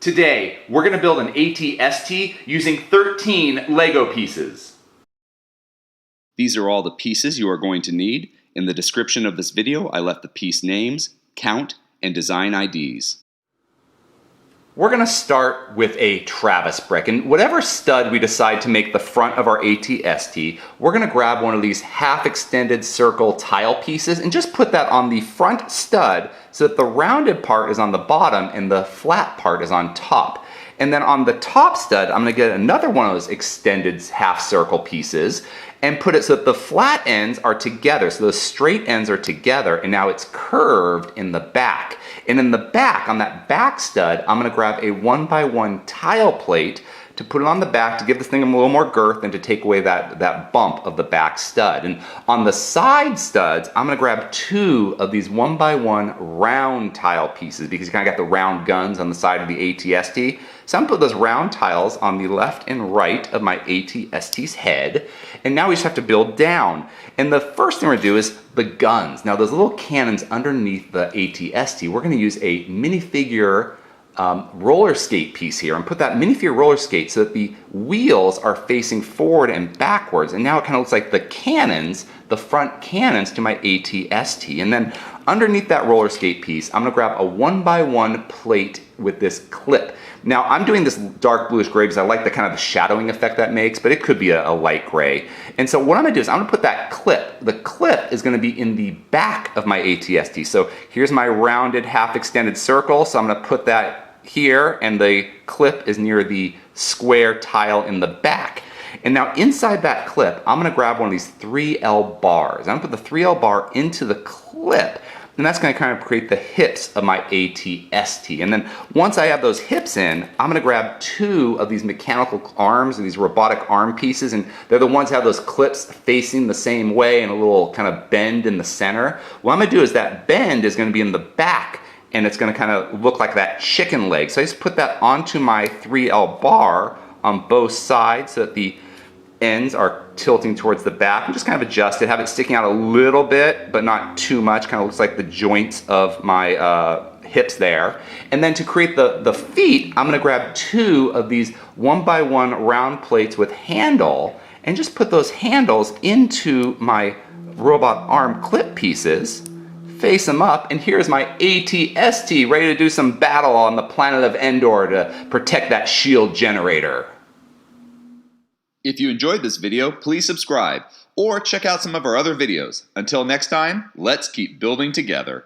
Today, we're going to build an AT-ST using 13 Lego pieces. These are all the pieces you are going to need. In the description of this video, I left the piece names, count, and design IDs. We're going to start with a Travis brick, and whatever stud we decide to make the front of our AT-ST, we're going to grab one of these half-extended circle tile pieces and just put that on the front stud so that the rounded part is on the bottom and the flat part is on top. And then on the top stud, I'm going to get another one of those extended half circle pieces and put it so that the flat ends are together, so those straight ends are together, and now it's curved in the back. And in the back, on that back stud, I'm going to grab a 1x1 tile plate to put it on the back to give this thing a little more girth and to take away that bump of the back stud. And on the side studs, I'm going to grab two of these 1x1 round tile pieces because you kind of got the round guns on the side of the AT-ST. So I'm going to put those round tiles on the left and right of my AT-ST's head. And now we just have to build down. And the first thing we're going to do is the guns. Now those little cannons underneath the AT-ST, we're going to use a minifigure roller skate piece here and put that minifigure roller skate so that the wheels are facing forward and backwards, and now it kind of looks like the cannons, the front cannons to my AT-ST. And then underneath that roller skate piece, I'm going to grab a 1x1 plate with this clip. Now I'm doing this dark bluish gray because I like the kind of the shadowing effect that makes, but it could be a light gray. And so what I'm going to do is I'm going to put that clip. The clip is going to be in the back of my AT-ST. So here's my rounded half extended circle, so I'm going to put that here, and the clip is near the square tile in the back. And now inside that clip, I'm going to grab one of these 3L bars. I'm going to put the 3L bar into the clip, and that's going to kind of create the hips of my AT-ST. And then once I have those hips in, I'm going to grab two of these mechanical arms, or these robotic arm pieces, and they're the ones that have those clips facing the same way and a little kind of bend in the center. What I'm going to do is that bend is going to be in the back, and it's going to kind of look like that chicken leg. So I just put that onto my 3L bar on both sides so that the ends are tilting towards the back, and just kind of adjust it, have it sticking out a little bit, but not too much. Kind of looks like the joints of my hips there. And then to create the feet, I'm going to grab two of these 1x1 round plates with handle, and just put those handles into my robot arm clip pieces. Face them up, and here's my AT-ST ready to do some battle on the planet of Endor to protect that shield generator. If you enjoyed this video, please subscribe or check out some of our other videos. Until next time, let's keep building together.